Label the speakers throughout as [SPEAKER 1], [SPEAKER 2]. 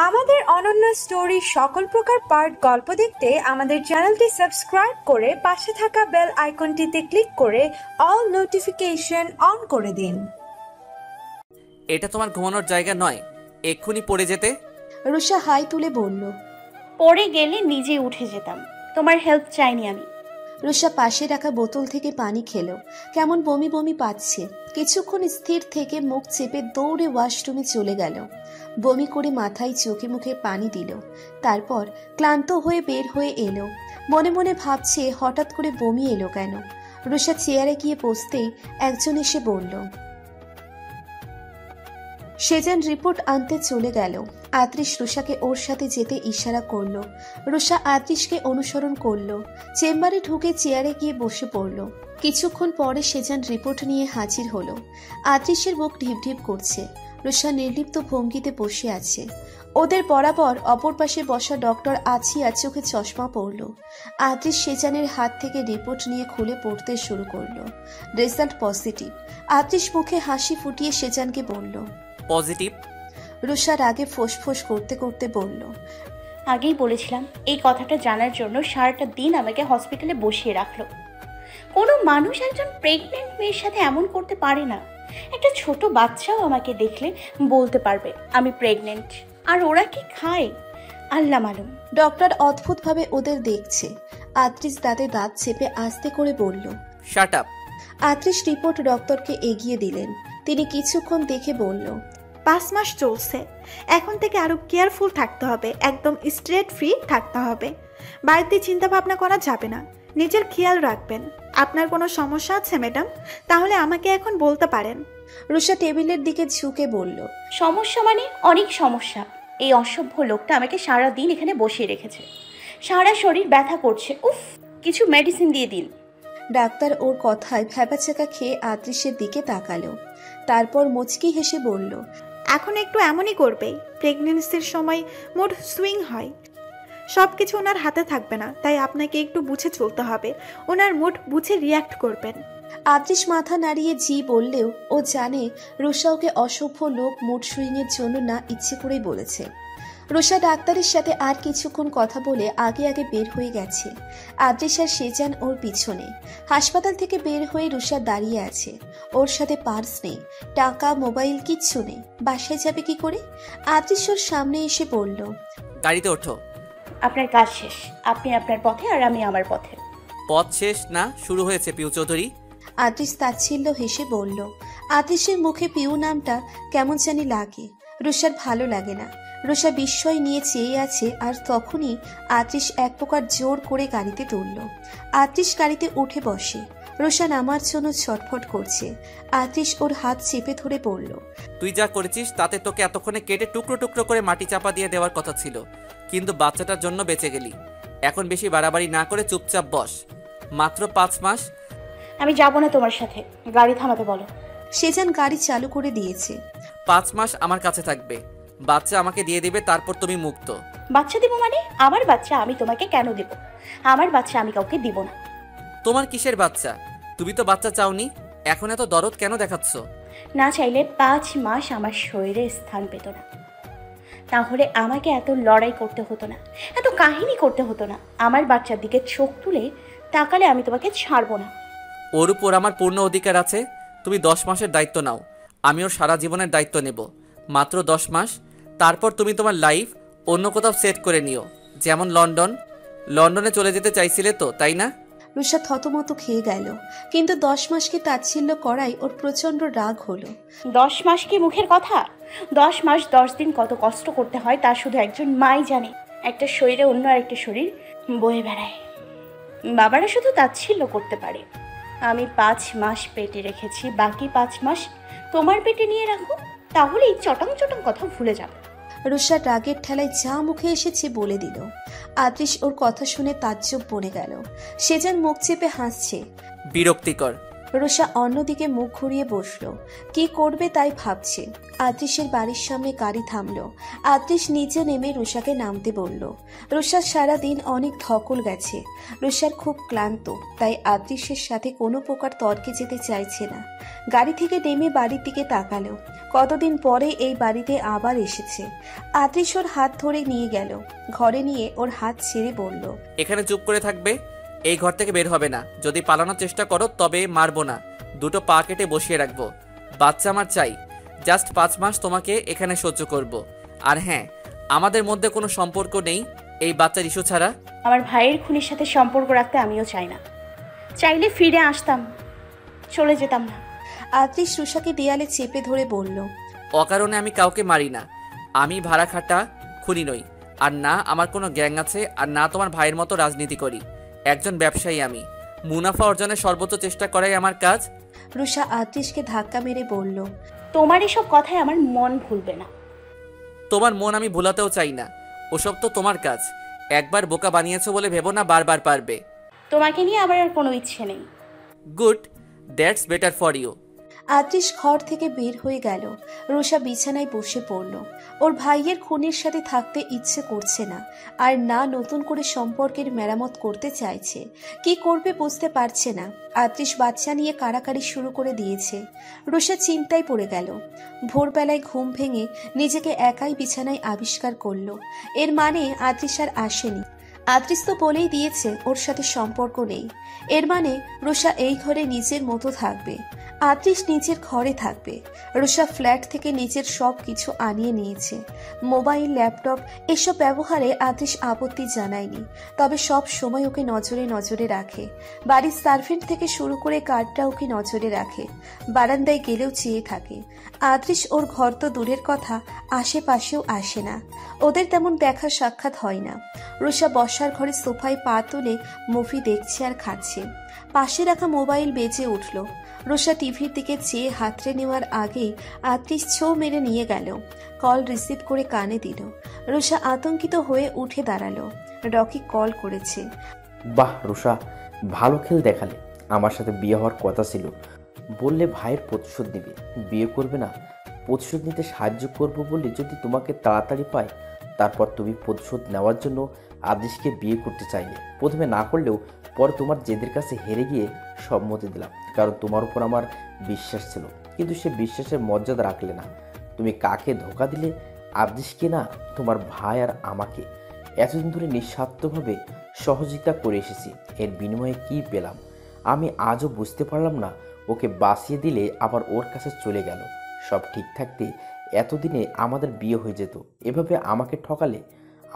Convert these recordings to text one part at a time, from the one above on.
[SPEAKER 1] আমাদের অনন্য স্টোরি সকল প্রকার পার্ট গল্প দেখতে আমাদের চ্যানেলটি সাবস্ক্রাইব করে পাশে থাকা বেল আইকনটিতে ক্লিক করে অল নোটিফিকেশন অন করে দিন।
[SPEAKER 2] এটা তোমার ঘুমানোর জায়গা নয়, এক্ষুনি পড়ে যেতে।
[SPEAKER 3] রুষা হাই তুলে বলল,
[SPEAKER 4] পড়ে গেলে নিজে উঠে যেতাম, তোমার হেল্প চাইনি আমি।
[SPEAKER 3] রুষা পাশে রাখা বোতল থেকে পানি খেলো, কেমন বমি বমি পাচ্ছে। কিছুক্ষণ স্থির থেকে মুখ চেপে দৌড়ে ওয়াশরুমে চলে গেল। বমি করে মাথায় চোখে মুখে পানি দিল, তারপর ক্লান্ত হয়ে বের হয়ে এলো। মনে মনে ভাবছে হঠাৎ করে বমি এলো কেন। রুষা চেয়ারে গিয়ে বসতেই একজন এসে বলল। সেজান রিপোর্ট আনতে চলে গেল। আদ্রিশ রুষাকে ওর সাথে যেতে ইশারা করলো। রুষা আদ্রিশকে অনুসরণ করলো। চেম্বারে ঢুকে চেয়ারে গিয়ে বসে পড়ল। কিছুক্ষণ পরে সেজান রিপোর্ট নিয়ে হাজির হলো। আদ্রিশের বুক ঢিপঢিপ করছে। রুষা নির্লিপ্ত ভঙ্গিতে বসে আছে। ওদের বরাবর অপর পাশে বসা ডক্টর আছিয়া চোখে চশমা পরল। আদ্রিশ সেজানের হাত থেকে রিপোর্ট নিয়ে খুলে পড়তে শুরু করলো। Result positive. আদ্রিশ মুখে হাসি ফুটিয়ে সেজানকে বলল,
[SPEAKER 2] পজিটিভ?
[SPEAKER 3] রুষা রাগে ফোঁস করতে করতে বলল,
[SPEAKER 4] আগেই বলেছিলাম এই কথাটা জানার জন্য সারাটা দিন আমাকে হসপিটালে বসিয়ে রাখলো। কোনো মানুষ একজন প্রেগনেন্ট মেয়ের সাথে এমন করতে পারে না। একটা ছোট বাচ্চাও আমাকে দেখলে বলতে পারবে আমি প্রেগনেন্ট। আর ওরা কি খায় আল্লাহ মালুম।
[SPEAKER 3] ডক্টর অদ্ভুতভাবে ওদের দেখছে। আদ্রিশ দাঁতে দাঁত চেপে আস্তে করে বলল,
[SPEAKER 2] শাট আপ।
[SPEAKER 3] আদ্রিশ রিপোর্ট ডক্টরকে এগিয়ে দিলেন। তিনি কিছুক্ষণ দেখে বলল,
[SPEAKER 5] 5 মাস চলছে, এখন থেকে আরো কেয়ারফুল থাকতে হবে, একদম স্ট্রেট ফ্রি থাকতে হবে। বাড়িতে চিন্তা ভাবনা করা যাবে না, নিজের খেয়াল রাখবেন। আপনার কোনো সমস্যা আছে ম্যাডাম? তাহলে আমাকে এখন বলতে পারেন।
[SPEAKER 3] রুষা টেবিলের দিকে ঝুঁকে বলল,
[SPEAKER 4] সমস্যা মানে অনেক সমস্যা। এই অসভ্য লোকটা আমাকে সারা দিন এখানে বসিয়ে রেখেছে, সারা শরীর ব্যথা করছে। উফ, কিছু মেডিসিন দিয়ে দিন।
[SPEAKER 3] ডাক্তার ওর কথায় ভ্যাবাচাকা খেয়ে আদ্রিশের দিকে তাকালো। তারপর মুচকি হেসে বলল,
[SPEAKER 5] এখন একটু এমনই করবে। প্রেগনেন্সির সময় মুড সুইং হয়, সব কিছু ওনার হাতে থাকবে না, তাই আপনাকে একটু বুঝে চলতে হবে। ওনার মুড বুঝে রিয়াক্ট করবেন।
[SPEAKER 3] আদ্রিশ মাথা নাড়িয়ে জি বললেও ও জানে রুষা ওকে অসভ্য লোক মুড সুইং এর জন্য না ইচ্ছে করেই বলেছে। রুষা ডাক্তারের সাথে আর কিছুক্ষণ কথা বলে আগে আগে বের হয়ে গেছে। আদ্রিশ আর সেজান ওর পিছনে। হাসপাতাল থেকে বের হয়ে রুষা দাঁড়িয়ে আছে। ওর সাথে পার্স নেই, টাকা মোবাইল কিচ্ছু নেই। বাসায় যাবে কি করে? আদ্রিশ ওর সামনে এসে বলল,
[SPEAKER 2] গাড়িতে ওঠো।
[SPEAKER 4] আপনার কাজ শেষ, আপনি আপনার পথে আর আমি আমার পথে।
[SPEAKER 2] পথ শেষ না, শুরু হয়েছে পিউ চৌধুরী।
[SPEAKER 3] আদ্রিশ তাচ্ছিল্য হেসে বলল। আদ্রিশের মুখে পিউ নামটা কেমন জানি লাগে। রুষার ভালো লাগে না। রুষা বিস্ময় নিয়ে চেয়ে আছে, আর তখনই আদ্রিশ এক প্রকার জোর করে গাড়িতে তুলল। আদ্রিশ গাড়িতে উঠে বসে। রুষা নামার জন্য ছটফট করছে। আদ্রিশ ওর হাত চেপে ধরে বলল,
[SPEAKER 2] তুই যা করেছিস তাতে তোকে এতক্ষণে কেটে টুকরো টুকরো করে মাটি চাপা দিয়ে দেওয়ার কথা ছিল, কিন্তু বাচ্চাটার জন্য বেঁচে গেলি। এখন বেশি বাড়াবাড়ি না করে চুপচাপ বস। মাত্র 5 মাস।
[SPEAKER 4] আমি যাব না তোমার সাথে, গাড়ি থামাতে বলো।
[SPEAKER 3] সেজান গাড়ি চালু করে দিয়েছে।
[SPEAKER 2] 5 মাস আমার কাছে থাকবে, বাচ্চা আমাকে দিয়ে দিবে, তারপর তুমি মুক্ত।
[SPEAKER 4] বাচ্চা দিব মানে? আমার বাচ্চা আমি তোমাকে কেন দেব? আমার বাচ্চা আমি কাউকে দিব না।
[SPEAKER 2] তোমার কিসের বাচ্চা? তুমি তো বাচ্চা চাওনি, এখন এত দরদ কেন দেখাচ্ছ?
[SPEAKER 4] না চাইলে 5 মাস আমার শরীরে স্থান পেত না, তাহলে আমাকে এত লড়াই করতে হতো না, এত কাহিনী করতে হতো না। আমার বাচ্চার দিকে চোখ তুলে তাকালে আমি তোমাকে ছাড়বো না।
[SPEAKER 2] ওর উপর আমার পূর্ণ অধিকার আছে। তুমি 10 মাসের দায়িত্ব নাও, আমি ওর সারা জীবনের দায়িত্ব নেব। মাত্র 10 মাস, তারপর তুমি তোমার লাইফ অন্য কোথাও সেট করে নিও, যেমন লন্ডনে চলে যেতে চাইছিলে তো, তাই না?
[SPEAKER 3] রুষা থতমত খেয়ে গেল, কিন্তু 10 মাসকে তাচ্ছিল্য করাই ওর প্রচন্ড রাগ হলো।
[SPEAKER 4] 10 মাস কি মুখের কথা? 10 মাস 10 দিন কত কষ্ট করতে হয় তা শুধু একজন মাই জানে। একটা শরীরে অন্য আরেকটা শরীর বয়ে বেড়ায়, বাবারা শুধু তাচ্ছিল্য করতে পারে। আমি 5 মাস পেটে রেখেছি, বাকি 5 মাস তোমার পেটে নিয়ে রাখো, তাহলেই চটাং চটাং কথা ভুলে যাবে।
[SPEAKER 3] রুষা রাগের ঠেলায় যা মুখে এসেছে বলে দিল। আদ্রিশ ওর কথা শুনে তাজ্জব বনে গেল। সেজান মুখ চেপে হাসছে।
[SPEAKER 2] বিরক্তিকর,
[SPEAKER 3] রুষা অন্যদিকে মুখ ঘুরিয়ে বসলো। কি করবে তাই ভাবছে। আদ্রিসের বাড়ির সামনে গাড়ি থামলো। আদ্রিস নিচে নেমে রুষাকে নামতে বলল। রুষার সারাদিন অনেক ধকল গেছে। রুষার খুব ক্লান্ত, তাই আদ্রিসের সাথে কোনো প্রকার তর্কে যেতে চাইছে না। গাড়ি থেকে নেমে বাড়ির দিকে তাকালো। কতদিন পরে এই বাড়িতে আবার এসেছে। আদ্রিস ওর হাত ধরে নিয়ে গেল। ঘরে নিয়ে ওর হাত ছেড়ে বলল,
[SPEAKER 2] এখানে চুপ করে থাকবে, এই ঘর থেকে বের হবে না। যদি পালানোর চেষ্টা করো তবে মারবো না, দুটো পা কেটে বসিয়ে রাখবো। বাচ্চা আমার চাই, জাস্ট 5 মাস তোমাকে এখানে সহ্য করব। আর হ্যাঁ, আমাদের মধ্যে কোনো সম্পর্ক নেই এই বাচ্চার ইস্যু ছাড়া।
[SPEAKER 4] আমার ভাইয়ের খুনির সাথে সম্পর্ক রাখতে আমিও চাই না। চাইলে ফিরে আসতাম, চলে যেতাম না।
[SPEAKER 3] আদ্রিস রুষাকে দেয়ালে চেপে ধরে বলল,
[SPEAKER 2] অকারণে আমি কাউকে মারি না। আমি ভাড়া খাটা খুনি নই, আর না আমার কোনো গ্যাং আছে, আর না তোমার ভাইয়ের মতো রাজনীতি করি। একজন ব্যবসায়ী আমি, মুনাফা অর্জনের সর্বোচ্চ চেষ্টা করাই আমার কাজ।
[SPEAKER 3] রুষা আদ্রিসকে ধাক্কা মেরে বলল,
[SPEAKER 4] তোমার এসব কথায় আমার মন ভুলবে না।
[SPEAKER 2] তোমার মন আমি ভুলাতেও চাই না, ওসব তো তোমার কাজ। একবার বোকা বানিয়েছো বলে ভেবো না বারবার পারবে।
[SPEAKER 4] তোমাকে নিয়ে আবার আর কোনো ইচ্ছে নেই।
[SPEAKER 2] Good, that's better for you.
[SPEAKER 3] Adris ঘর থেকে বের হয়ে গেল। রুষা বিছানায় বসে পড়ল। ওর ভাইয়ের খুনের সাথে থাকতে ইচ্ছে করছে না, আর না নতুন করে সম্পর্কের মেরামত করতে চাইছে। কি করবে বুঝতে পারছে না। আদ্রিস বাচ্চা নিয়ে কাড়াকাড়ি শুরু করে দিয়েছে। রুষা চিন্তায় পড়ে গেল। ভোরবেলায় ঘুম ভেঙে নিজেকে একাই বিছানায় আবিষ্কার করলো। এর মানে আদ্রিস আর আসেনি। আদ্রিস তো বলেই দিয়েছে ওর সাথে সম্পর্ক নেই। এর মানে রুষা এই ঘরে নিজের মতো থাকবে। আদ্রিস নিজের ঘরে থাকবে। রুষা ফ্ল্যাট থেকে নিজের সব কিছু আনিয়ে নিয়েছে। মোবাইল, ল্যাপটপ এসব ব্যবহারে আদ্রিস আপত্তি জানায়নি, তবে সব সময় ওকে নজরে নজরে রাখে। বাড়ির সার্ভেন্ট থেকে শুরু করে গার্ডরা ওকে নজরে রাখে। বারান্দায় গেলেও চেয়ে থাকে। আদ্রিস ওর ঘর তো দূরের কথা, আশেপাশেও আসে না। ওদের তেমন দেখা সাক্ষাৎ হয় না। রুষা বসার ঘরে সোফায় পা তুলে মুভি দেখছে আর খাচ্ছে। পাশে রাখা মোবাইল বেজে উঠল। রুষা টিভির দিকে চেয়ে হাতড়ে নেওয়ার আগেই আদ্রিস ছোঁ মেরে নিয়ে গেল। কল রিসিভ করে কানে দিল। রুষা আতঙ্কিত হয়ে উঠে দাঁড়ালো। রকি কল করেছে।
[SPEAKER 6] বাহ রুষা, ভালো খেল দেখালে। আমার সাথে বিয়ে হওয়ার কথা ছিল, বললে ভাইয়ের প্রতিশোধ নিবে, বিয়ে করবে না। প্রতিশোধ নিতে সাহায্য করবো বলে যদি তোমাকে তাড়াতাড়ি পায়, তারপর তুমি প্রতিশোধ নেওয়ার জন্য আদেশকে বিয়ে করতে চাইলে। প্রথমে না করলেও পরে তোমার জেদের কাছে হেরে গিয়ে সম্মতি দিলাম, কারণ তোমার উপর আমার বিশ্বাস ছিল। কিন্তু সে বিশ্বাসের মর্যাদা রাখলে না। তুমি কাকে ধোকা দিলে? আদেশকে না, তোমার ভাই আর আমাকে। এতদিন ধরে নিঃস্বার্থভাবে সহযোগিতা করে এসেছি, এর বিনিময়ে কি পেলাম? আমি আজও বুঝতে পারলাম না। ওকে বাঁচিয়ে দিলে আবার ওর কাছে চলে গেল। সব ঠিক থাকতে এতদিনে আমাদের বিয়ে হয়ে যেত। এভাবে আমাকে ঠকালে,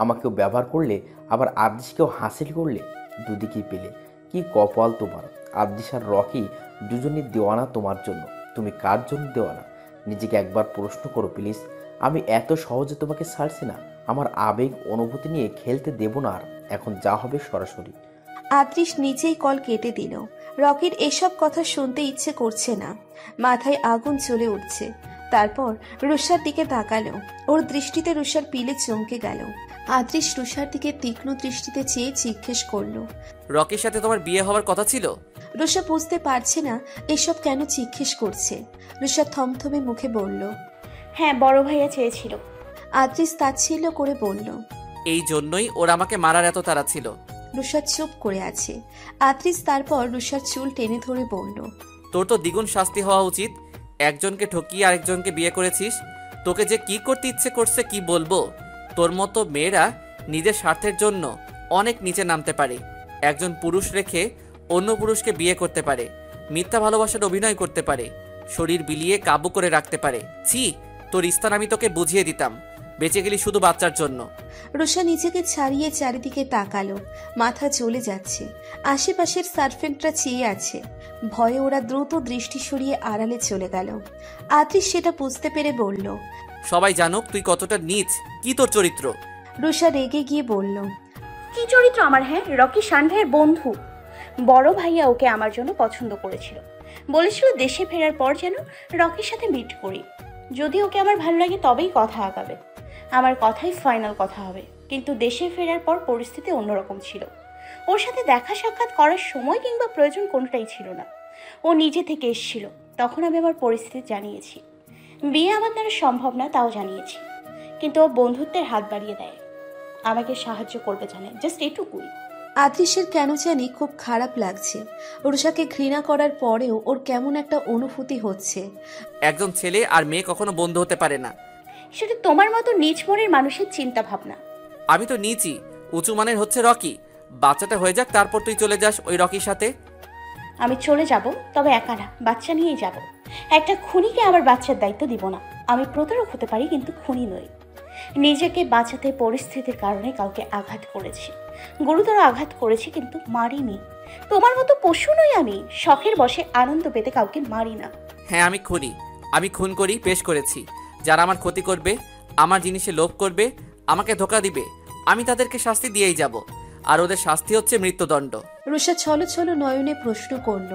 [SPEAKER 6] আমাকেও ব্যবহার করলে, আবার আদেশকেও হাসিল করলে। দুদিকেই পেলে। কি কপাল তোমার। আদেশ আর রকি দুজনই দেওয়ানা তোমার জন্য। তুমি কার জন্য দেওয়ানা? নিজেকে একবার প্রশ্ন করো প্লিজ। আমি এত সহজে তোমাকে ছাড়ছি না। আমার আবেগ অনুভূতি নিয়ে খেলতে দেব না আর। এখন যা হবে সরাসরি।
[SPEAKER 3] আদ্রিস নিজেই কল কেটে দিল। রকির এসব কথা শুনতে ইচ্ছে করছে না। মাথায় আগুন জ্বলে উঠছে। তারপর রুষার দিকে তাকালো। ওর দৃষ্টিতে রুষার পিলে চমকে গেল। আদ্রিস রুষার দিকে তীক্ষ্ণ দৃষ্টিতে চেয়ে জিজ্ঞেস করলো,
[SPEAKER 2] রকির সাথে তোমার বিয়ে হওয়ার কথা ছিল?
[SPEAKER 3] রুষা বুঝতে পারছে না এসব কেন জিজ্ঞেস করছে। রুষা থমথমে মুখে বলল,
[SPEAKER 4] হ্যাঁ, বড় ভাইয়া চেয়েছিল।
[SPEAKER 3] আদ্রিস তাচ্ছিল্য করে বলল,
[SPEAKER 2] এই জন্যই ওর আমাকে মারার এত তাড়া ছিল।
[SPEAKER 3] রুষা চুপ করে আছে। আদ্রিস তারপর রুষার চুল টেনে ধরে বলল,
[SPEAKER 2] তোর তো দ্বিগুণ শাস্তি হওয়া উচিত। একজনকে ঠকিয়ে আরেকজনকে বিয়ে করেছিস। তোকে যে কি করতে ইচ্ছে করছে কি বলবো। তোর মতো মেয়েরা নিজের স্বার্থের জন্য অনেক নিচে নামতে পারে। একজন পুরুষ রেখে অন্য পুরুষকে বিয়ে করতে পারে, মিথ্যা ভালোবাসার অভিনয় করতে পারে, শরীর বিলিয়ে কাবু করে রাখতে পারে। ছি, তোর স্থান আমি তোকে বুঝিয়ে দিতাম। বেঁচে গেলি শুধু বাচ্চার জন্য।
[SPEAKER 3] রুষা নিজেকে ছাড়িয়ে চারিদিকে তাকালো। মাথা চলে যাচ্ছে। আশেপাশের সার্ভেন্টরা চেয়ে আছে। ভয়ে ওরা দ্রুত দৃষ্টি সরিয়ে আড়ালে চলে গেল। আদ্রিস সেটা বুঝতে পেরে বলল,
[SPEAKER 2] সবাই জানুক তুই কতটা নীচ। কি তোর চরিত্র?
[SPEAKER 3] রুষা রেগে গিয়ে বলল,
[SPEAKER 4] কি চরিত্র আমার? হ্যাঁ, রকি শান ভাইয়ের বন্ধু। বড় ভাইয়া ওকে আমার জন্য পছন্দ করেছিল। বলেছিল দেশে ফেরার পর যেন রকির সাথে মিট করি। যদি ওকে আমার ভালো লাগে তবেই কথা আগাবে। আমার কথাই ফাইনাল কথা হবে। কিন্তু দেশে ফেরার পর পরিস্থিতি অন্যরকম ছিল। ওর সাথে দেখা সাক্ষাৎ করার সময় কিংবা প্রয়োজন কোনোটাই ছিল না। ও নিজে থেকে এসেছিল, তখন আমি আমার পরিস্থিতি জানিয়েছি। বিয়ে আমার দ্বারা সম্ভব না তাও জানিয়েছি, কিন্তু ও বন্ধুত্বের হাত বাড়িয়ে দেয়, আমাকে সাহায্য করবে জানে, জাস্ট এটুকুই।
[SPEAKER 3] আদৃশের কেন জানি খুব খারাপ লাগছে। রুষাকে ঘৃণা করার পরেও ওর কেমন একটা অনুভূতি হচ্ছে।
[SPEAKER 2] একজন ছেলে আর মেয়ে কখনো বন্ধু হতে পারে না।
[SPEAKER 4] সেটা তোমার মতো নিচ মনের মানুষের চিন্তা ভাবনা।
[SPEAKER 2] আমি তো নিচই, উঁচু মানের হচ্ছে রকি। বাচ্চাটা হয়ে যাক, তারপর তুই চলে যাস ওই রকির সাথে।
[SPEAKER 4] আমি চলে যাব, তবে একা না, বাচ্চা নিয়েই যাব। একটা খুনিকে আমার বাচ্চার দায়িত্ব দিব না। আমি প্রতারক হতে পারি, কিন্তু খুনি নই। নিজেকে বাঁচাতে পরিস্থিতির কারণে কাউকে আঘাত করেছি, গুরুতর আঘাত করেছি, কিন্তু মারিনি। তোমার মতো পশু নই আমি, শখের বশে আনন্দ পেতে কাউকে মারি না।
[SPEAKER 2] হ্যাঁ, আমি খুনি, আমি খুন করি, পেশ করেছি। যারা আমার ক্ষতি করবে, আমার জিনিসে লোভ করবে, আমাকে ধোকা দিবে, আমি তাদেরকে শাস্তি দিয়েই যাব। আর ওদের শাস্তি হচ্ছে মৃত্যুদণ্ড।
[SPEAKER 3] রুষা ছলো ছলো নয়নে প্রশ্ন করল।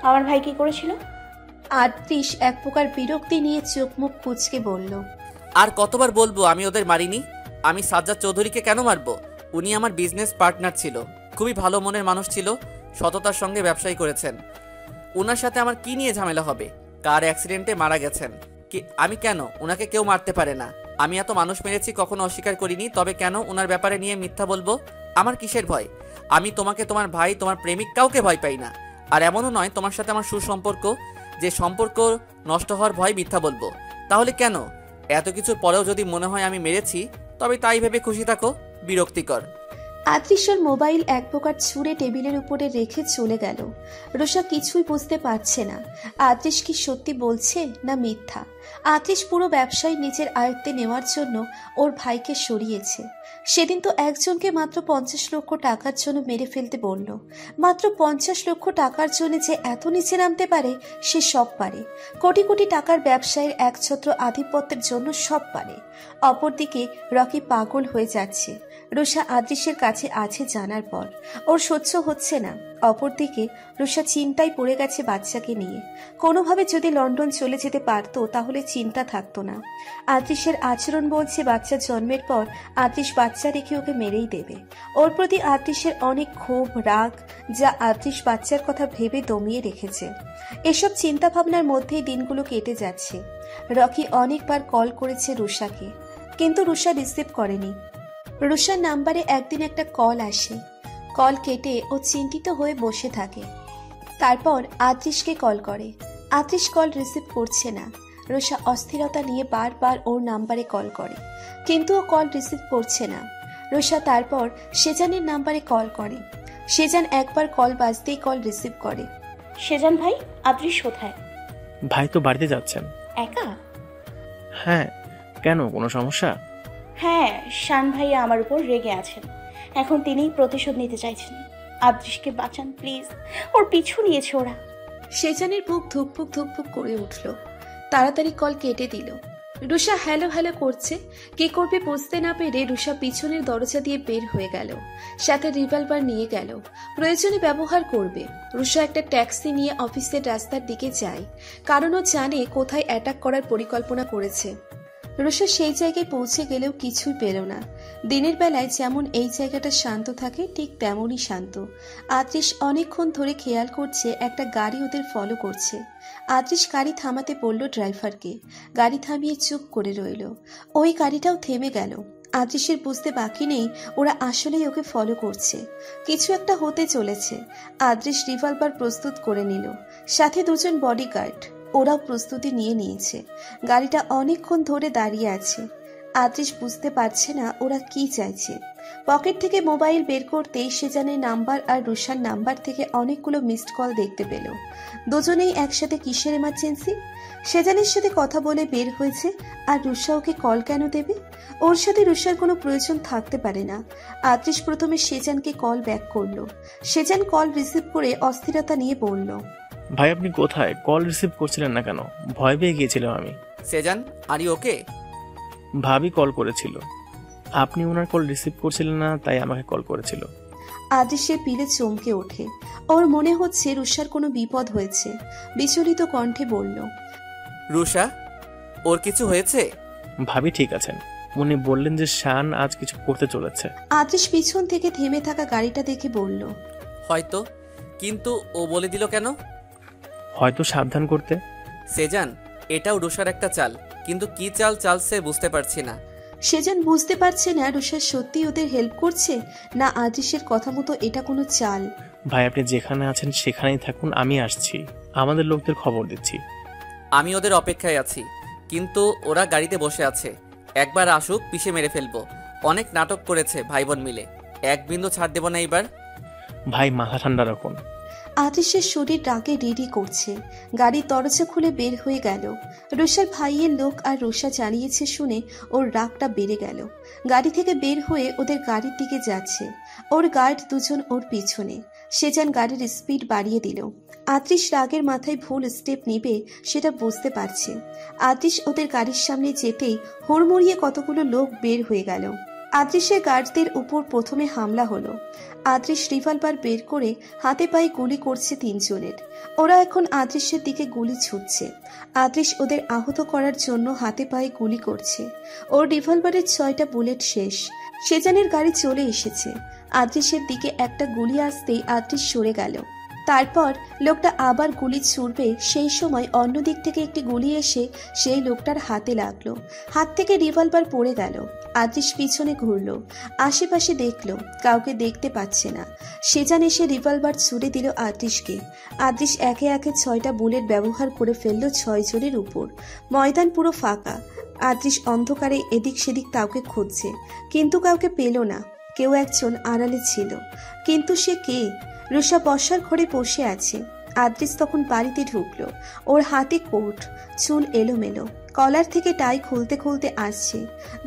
[SPEAKER 4] আমার ভাই কি করেছিল?
[SPEAKER 3] আদৃশ এক প্রকার বিরক্তি নিয়ে চোখ মুখ কুঁচকে বলল,
[SPEAKER 2] আর কতবার বলবো আমি ওদের মারিনি? আমি সাজ্জাদ চৌধুরীকে কেন মারবো? উনি আমার বিজনেস পার্টনার ছিল, খুবই ভালো মনের মানুষ ছিল, সততার সঙ্গে ব্যবসায়ী করেছেন। ওনার সাথে আমার কি নিয়ে ঝামেলা হবে? কার অ্যাক্সিডেন্টে মারা গেছেন, কি আমি কেন? ওনাকে কেউ মারতে পারে না। আমি এত মানুষ মেরেছি, কখনো অস্বীকার করিনি, তবে কেন ওনার ব্যাপারে নিয়ে মিথ্যা বলবো? আমার কিসের ভয়? আমি তোমাকে, তোমার ভাই, তোমার প্রেমিক কাউকে ভয় পাই না। আর এমনও নয় তোমার সাথে আমার সুসম্পর্ক, যে সম্পর্ক নষ্ট হওয়ার ভয় মিথ্যা বলবো। তাহলে কেন? এত কিছুর পরেও যদি মনে হয় আমি মেরেছি, তবে তাই ভেবে খুশি থাকো। বিরক্তিকর।
[SPEAKER 3] আদৃশ্যর মোবাইল এক প্রকার ছুঁড়ে টেবিলের উপরে রেখে চলে গেল। রুষা কিছুই বুঝতে পারছে না, আদৃশ কি সত্যি বলছে না মিথ্যা। আদৃশ পুরো ব্যবসায় নিজের আয়ত্তে নেওয়ার জন্য ওর ভাইকে সরিয়েছে। সেদিন তো একজনকে মাত্র 50 লক্ষ টাকার জন্য মেরে ফেলতে বলল। মাত্র 50 লক্ষ টাকার জন্য যে এত নিচে নামতে পারে, সে সব পারে। কোটি কোটি টাকার ব্যবসায়ের একছত্র আধিপত্যের জন্য সব পারে। অপরদিকে রকি পাগল হয়ে যাচ্ছে রুষা আদৃশের কাছে আছে জানার পর। ওর সহ্য হচ্ছে না। অপরদিকে রুষা চিন্তায় পড়ে গেছে বাচ্চাকে নিয়ে। কোনোভাবে যদি লন্ডন চলে যেতে পারতো তাহলে চিন্তা থাকতো না। আদৃশের আচরণ বলছে বাচ্চা জন্মের পর আদৃশ বাচ্চা রেখে ওকে মেরেই দেবে। ওর প্রতি আদৃশের অনেক ক্ষোভ, রাগ, যা আদৃশ বাচ্চার কথা ভেবে দমিয়ে রেখেছে। এসব চিন্তা ভাবনার মধ্যেই দিনগুলো কেটে যাচ্ছে। রকি অনেকবার কল করেছে রুষাকে, কিন্তু রুষা রিসিভ করেনি। রুষার নাম্বারে একদিন একটা কল আসে। কল কেটে ও চিন্তিত হয়ে বসে থাকে। তারপর আদৃশকে কল করে। আদৃশ কল রিসিভ করছে না। রুষা অস্থিরতা নিয়ে বারবার ওর নাম্বারে কল করে, কিন্তু ও কল রিসিভ করছে না। রুষা তারপর সেজানের নাম্বারে কল করে। সেজান একবার কল বাজতেই কল রিসিভ করে।
[SPEAKER 4] সেজান ভাই, আদৃশ কোথায়?
[SPEAKER 7] ভাই তো বাড়িতে যাচ্ছেন।
[SPEAKER 4] একা?
[SPEAKER 7] হ্যাঁ, কেন, কোনো সমস্যা?
[SPEAKER 4] হ্যাঁ, শান ভাইয়া আমার উপর রেগে আছেন, এখন তিনিই প্রতিশোধ নিতে চাইছেন। আদৃশকে বাঁচান প্লিজ, ওর পিছু নিয়েছে ওরা।
[SPEAKER 3] সেজানের বুক ধুকপুক ধুকপুক করে উঠল। তাড়াতাড়ি কল কেটে দিল। রুষা হ্যালো হ্যালো করছে। কি করবে বুঝতে না পেরে রুষা পিছনের দরজা দিয়ে বের হয়ে গেল। সাথে রিভলভার নিয়ে গেল, প্রয়োজনে ব্যবহার করবে। রুষা একটা ট্যাক্সি নিয়ে অফিসের রাস্তার দিকে যায়, কারণ ও জানে কোথায় অ্যাটাক করার পরিকল্পনা করেছে। রুষা সেই জায়গায় পৌঁছে গেলেও কিছুই পেল না। দিনের বেলায় যেমন এই জায়গাটা শান্ত থাকে, ঠিক তেমনই শান্ত। আদৃশ অনেকক্ষণ ধরে খেয়াল করছে একটা গাড়ি ওদের ফলো করছে। আদৃশ গাড়ি থামাতে বলল ড্রাইভারকে। গাড়ি থামিয়ে চুপ করে রইল। ওই গাড়িটাও থেমে গেল। আদৃশের বুঝতে বাকি নেই ওরা আসলেই ওকে ফলো করছে। কিছু একটা হতে চলেছে। আদৃশ রিভলভার প্রস্তুত করে নিল, সাথে দুজন বডিগার্ড। ওরাও প্রস্তুতি নিয়ে নিয়েছে। গাড়িটা অনেকক্ষণ ধরে দাঁড়িয়ে আছে। আদৃশ বুঝতে পারছে না ওরা কি চাইছে। পকেট থেকে মোবাইল বের করতেই সেজানের নাম্বার আর রুষার নাম্বার থেকে অনেকগুলো মিসড কল দেখতে পেল। দুজনেই একসাথে কিসের এমার্জেন্সি? সেজানের সাথে কথা বলে বের হয়েছে, আর রুষা ওকে কল কেন দেবে? ওর সাথে রুষার কোনো প্রয়োজন থাকতে পারে না। আদৃশ প্রথমে সেজানকে কল ব্যাক করলো। সেজান কল রিসিভ করে অস্থিরতা নিয়ে বলল,
[SPEAKER 7] ভাই আপনি কোথায়? কল রিসিভ করছিলেন না কেন? ভয় পেয়ে গিয়েছিলাম আমি।
[SPEAKER 2] Sezan, are you okay?
[SPEAKER 7] ভাবি কল করেছিল, আপনি ওনার কল রিসিভ করছিলেন না, তাই আমাকে কল করেছিল।
[SPEAKER 3] আদৃশের পিলে চমকে ওঠে। ওর মনে হচ্ছে রুষার কোনো বিপদ হয়েছে। বিচলিত কণ্ঠে বলল,
[SPEAKER 2] রুষা, ওর কিছু হয়েছে?
[SPEAKER 7] ভাবি ঠিক আছেন, উনি বললেন যে শান আজ কিছু করতে চলেছে।
[SPEAKER 3] আদৃশ পিছন থেকে থেমে থাকা গাড়িটা দেখে বলল,
[SPEAKER 2] হয়তো, কিন্তু ও বলে দিল কেন?
[SPEAKER 7] হয়তো সাবধান করতে।
[SPEAKER 2] সেজান, এটাও রুষার একটা চাল, কিন্তু কি চাল চালছে বুঝতে পারছি না।
[SPEAKER 3] সেজান বুঝতে পারছে না রুষা সত্যি ওদের হেল্প করছে না আদ্রিসের কথা মতো এটা কোনো চাল।
[SPEAKER 7] ভাই আপনি যেখানে আছেন সেখানেই থাকুন, আমি আসছি, আমাদের লোকদের খবর দিচ্ছি।
[SPEAKER 2] আমি ওদের অপেক্ষায় আছি, কিন্তু ওরা গাড়িতে বসে আছে। একবার আসুক, পিষে মেরে ফেলবো। অনেক নাটক করেছে ভাই বোন মিলে, এক বিন্দু ছাড় দেব না এবার।
[SPEAKER 7] ভাই মাথা ঠান্ডা রাখুন।
[SPEAKER 3] আদ্রিসের শরীর রাগে রেডি করছে, গাড়ির দরজা খুলে বের হয়ে গেল। রুষার ভাইয়ের লোক আর রুষা জানিয়েছে শুনে ওর রাগটা বেড়ে গেল। গাড়ি থেকে বের হয়ে ওদের গাড়ির দিকে যাচ্ছে। ওর গার্ড দুজন ওর পিছনে। সেজান গাড়ির স্পিড বাড়িয়ে দিল। আদ্রিস রাগের মাথায় ভুল স্টেপ নিবে সেটা বুঝতে পারছে। আদ্রিস ওদের গাড়ির সামনে যেতেই হুড়মুড়িয়ে কতগুলো লোক বের হয়ে গেল। আদ্রিসের গার্ডদের উপর প্রথমে হামলা হলো। আদ্রিস রিভলভার বের করে হাতে পায়ে গুলি করছে তিনজনের। ওরা এখন আদ্রিসের দিকে গুলি ছুটছে। আদ্রিস ওদের আহত করার জন্য হাতে পায়ে গুলি করছে। ওর রিভলভারের 6টা বুলেট শেষ। সেজানের গাড়ি চলে এসেছে। আদ্রিসের দিকে একটা গুলি আসতেই আদ্রিস সরে গেল। তারপর লোকটা আবার গুলি ছুড়বে, সেই সময় অন্য দিক থেকে একটি গুলি এসে সেই লোকটার হাতে লাগলো। হাত থেকে রিভলভার পড়ে গেল। আদ্রিস পিছনে ঘুরল, আশেপাশে দেখলো, কাউকে দেখতে পাচ্ছে না। সেজান এসে রিভলভার ছুড়ে দিল আদ্রিসকে। আদ্রিস একে একে 6টা বুলেট ব্যবহার করে ফেললো 6 জনের উপর। ময়দান পুরো ফাঁকা। আদ্রিস অন্ধকারে এদিক সেদিক কাউকে খুঁজছে, কিন্তু কাউকে পেল না। কেউ একজন আড়ালে ছিল, কিন্তু সে কে? রুষা বসার ঘরে বসে আছে। আদ্রিস তখন বাড়িতে ঢুকলো। ওর হাতে কোট, চুল এলোমেলো, কলার থেকে টাই খুলতে খুলতে আসছে।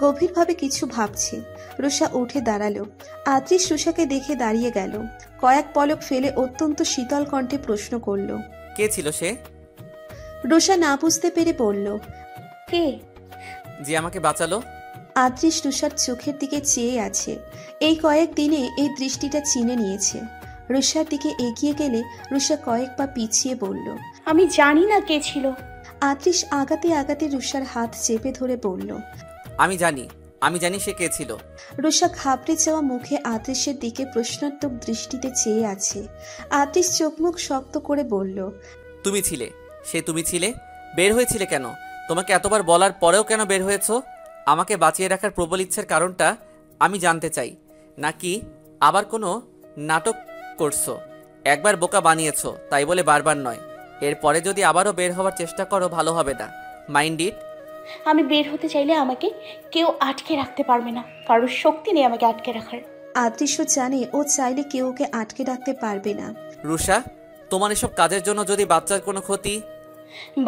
[SPEAKER 3] গভীরভাবে কিছু ভাবছে। রুষা উঠে দাঁড়ালো। আদ্রিস রুষাকে দেখে দাঁড়িয়ে গেল। কয়েক পলক ফেলে অত্যন্ত শীতল কণ্ঠে প্রশ্ন করল,
[SPEAKER 2] কে ছিল সে?
[SPEAKER 3] রুষা না বুঝতে পেরে বলল,
[SPEAKER 4] কে?
[SPEAKER 2] যে আমাকে বাঁচালো।
[SPEAKER 3] আদ্রিস রুষার চোখের দিকে চেয়ে আছে। এই কয়েক দিনে এই দৃষ্টিটা চিনে নিয়েছে। রুষার দিকে এগিয়ে গেলে রুষা কয়েক পা পিছিয়ে বলল,
[SPEAKER 4] আমি জানি না কে ছিল।
[SPEAKER 3] আদ্রিস আগাতে আগাতে রুষার হাত চেপে ধরে বলল,
[SPEAKER 2] আমি জানি সে কে ছিল।
[SPEAKER 3] রুষা ঘাবড়ে যাওয়া মুখে আদ্রিসের দিকে প্রশ্নাত্মক দৃষ্টিতে চেয়ে আছে। আদ্রিস চোখ মুখ শক্ত করে বলল,
[SPEAKER 2] তুমি ছিলে, তুমি ছিলে। বের হয়েছিলে কেন? তোমাকে এতবার বলার পরেও কেন বের হয়েছো? আমাকে বাঁচিয়ে রাখার প্রবল ইচ্ছের কারণটা আমি জানতে চাই। নাকি আবার কোনো নাটক করছো? একবার বোকা বানিয়েছো, তাই বলে বারবার নয়। এরপরে যদি আবারও বের হওয়ার চেষ্টা করো ভালো হবে না। Mind it.
[SPEAKER 4] আমি বের হতে চাইলে আমাকে কেউ আটকে রাখতে পারবে না, কারোর শক্তি নেই আমাকে আটকে রাখার।
[SPEAKER 3] আদ্রিসও জানে ও চাইলে কেউ ওকে আটকে রাখতে পারবে না।
[SPEAKER 2] রুষা, তোমার এসব কাজের জন্য যদি বাচ্চার কোনো ক্ষতি।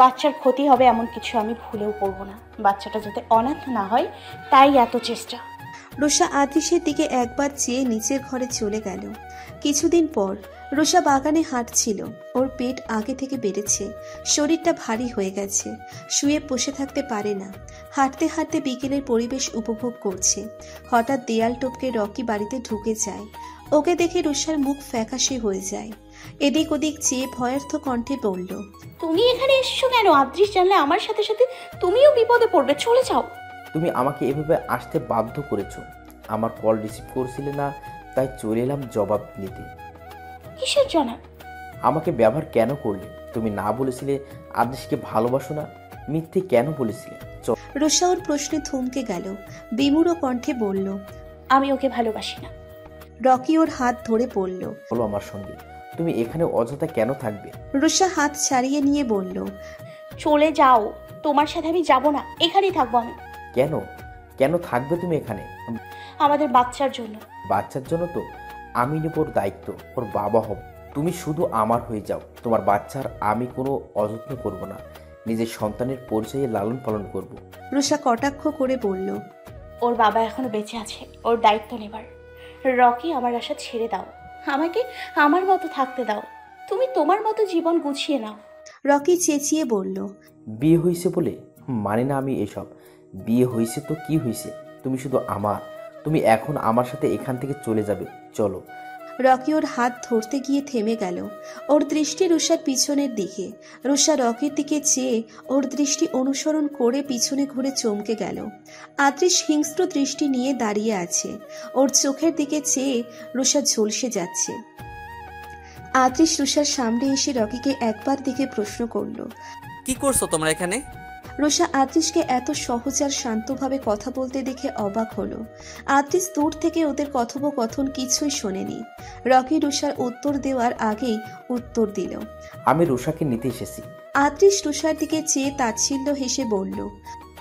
[SPEAKER 4] বাচ্চার ক্ষতি হবে এমন কিছু আমি ভুলেও করবো না। বাচ্চাটা যাতে অনাথ না হয়, তাই এত চেষ্টা।
[SPEAKER 3] রুষা আদ্রিসের দিকে একবার চেয়ে নিচের ঘরে চলে গেল। কিছুদিন পর রুষা বাগানে হাঁটছিল। ওর পেট আগে থেকে বেড়েছে, শরীরটা ভারী হয়ে গেছে, শুয়ে বসে থাকতে পারে না। হাঁটতে হাঁটতে বিকেলের পরিবেশ উপভোগ করছে। হঠাৎ দেয়াল টপকে রকি বাড়িতে ঢুকে যায়। ওকে দেখে রুষার মুখ ফ্যাকাশে হয়ে যায়। এদিক ওদিক চেয়ে ভয়ার্থ কণ্ঠে বলল,
[SPEAKER 4] তুমি এখানে এসছো কেন? আদ্রিস জানলে আমার সাথে সাথে তুমিও বিপদে পড়বে, চলে যাও।
[SPEAKER 6] তুমি আমাকে এভাবে আসতে বাধ্য করেছো। আমার কল রিসিভ করছিলে না, তাই চলে এলাম জবাব নিতে।
[SPEAKER 4] কিসের জন্য?
[SPEAKER 6] আমাকে ব্যবহার কেন করলে? তুমি না বলেছিলে আদেশকে ভালোবাসো না, মিথ্যে কেন বলেছিলে?
[SPEAKER 3] রুষা ওর প্রশ্নে থমকে গেল। বিমূঢ় কণ্ঠে বলল,
[SPEAKER 4] আমি ওকে ভালোবাসি না।
[SPEAKER 3] রকি ওর হাত ধরে বলল,
[SPEAKER 6] বলো আমার সঙ্গে, তুমি এখানে অযথা কেন থাকবে?
[SPEAKER 3] রুষা হাত ছাড়িয়ে নিয়ে বলল,
[SPEAKER 4] চলে যাও, তোমার সাথে আমি যাব না, এখানেই থাকবো আমি।
[SPEAKER 6] কেন কেন থাকবে তুমি এখানে?
[SPEAKER 4] আমাদের বাচ্চার জন্য।
[SPEAKER 6] বাচ্চার জন্য তো আমি নেব ওর দায়িত্ব, ওর বাবা হব। তুমি শুধু আমার হয়ে যাও। তোমার বাচ্চার আমি কোনো অযত্ন করব না, নিজের সন্তানের পরিচয়ে লালন পালন করব।
[SPEAKER 3] রুষা কটাক্ষ করে বলল,
[SPEAKER 4] ওর বাবা এখনো বেঁচে আছে, ওর দায়িত্ব নেবার। রকি, আমার আশা ছেড়ে দাও, আমাকে আমার মতো থাকতে দাও। তুমি তোমার মতো জীবন গুছিয়ে নাও।
[SPEAKER 3] রকি চেঁচিয়ে বলল,
[SPEAKER 6] বিয়ে হয়েছে বলে মানে না আমি এসব। বিয়ে হয়েছে তো কি হয়েছে, তুমি শুধু আমার। তুমি এখন আমার সাথে এখান থেকে চলে যাবে, চলো।
[SPEAKER 3] রকি ওর হাত ধরতে গিয়ে থেমে গেল। ওর দৃষ্টি রুষার পিছনের দিকে। রুষা রকির দিকে চেয়ে ওর দৃষ্টি অনুসরণ করে পিছনে ঘুরে চমকে গেল। আদ্রিস হিংস্র দৃষ্টি নিয়ে দাঁড়িয়ে আছে। ওর চোখের দিকে চেয়ে রুষা ঝলসে যাচ্ছে। আদ্রিস রুষার সামনে এসে রকিকে একবার দেখে প্রশ্ন করল।
[SPEAKER 2] কি করছো তোমরা এখানে?
[SPEAKER 3] রুষা আদ্রিসকে এত সহজ আর শান্তভাবে কথা বলতে দেখে অবাক হলো। আদ্রিস দূর থেকে ওদের কথোপকথন কিছুই শোনেনি। রকি রুষার উত্তর দেওয়ার আগেই উত্তর দিল।
[SPEAKER 6] আমি রুষাকে নিতে এসেছি।
[SPEAKER 3] আদ্রিস রুষার দিকে চেয়ে তাচ্ছিল্য হেসে বলল,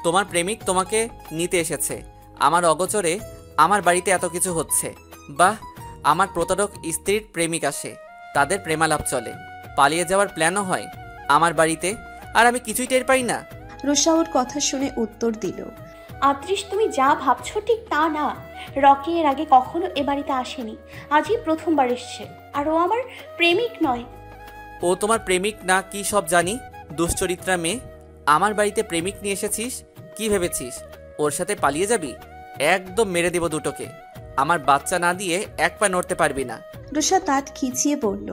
[SPEAKER 2] তোমার প্রেমিক তোমাকে নিতে এসেছে। আমার অগোচরে আমার বাড়িতে এত কিছু হচ্ছে। বাহ, আমার প্রতারক স্ত্রীর প্রেমিক আসে, তাদের প্রেমালাপ চলে, পালিয়ে যাওয়ার প্ল্যানও হয় আমার বাড়িতে, আর আমি কিছুই টের পাই না।
[SPEAKER 3] রুষা ওর কথা শুনে উত্তর দিল,
[SPEAKER 4] আদ্রিস, তুমি যা ভাবছো ঠিক তা না। রকি এর আগে কখনো এ বাড়িতে আসেনি, আজই প্রথমবার এসছে। আর ও আমার প্রেমিক নয়।
[SPEAKER 2] ও তোমার প্রেমিক না কি সব জানি, দুশ্চরিত্রা মেয়ে। আমার বাড়িতে প্রেমিক নিয়ে এসেছিস, কি ভেবেছিস ওর সাথে পালিয়ে যাবি? একদম মেরে দেব দুটোকে। আমার বাচ্চা না দিয়ে এক পা নড়তে পারবি না।
[SPEAKER 3] রুষা দাঁত খিচিয়ে বলল,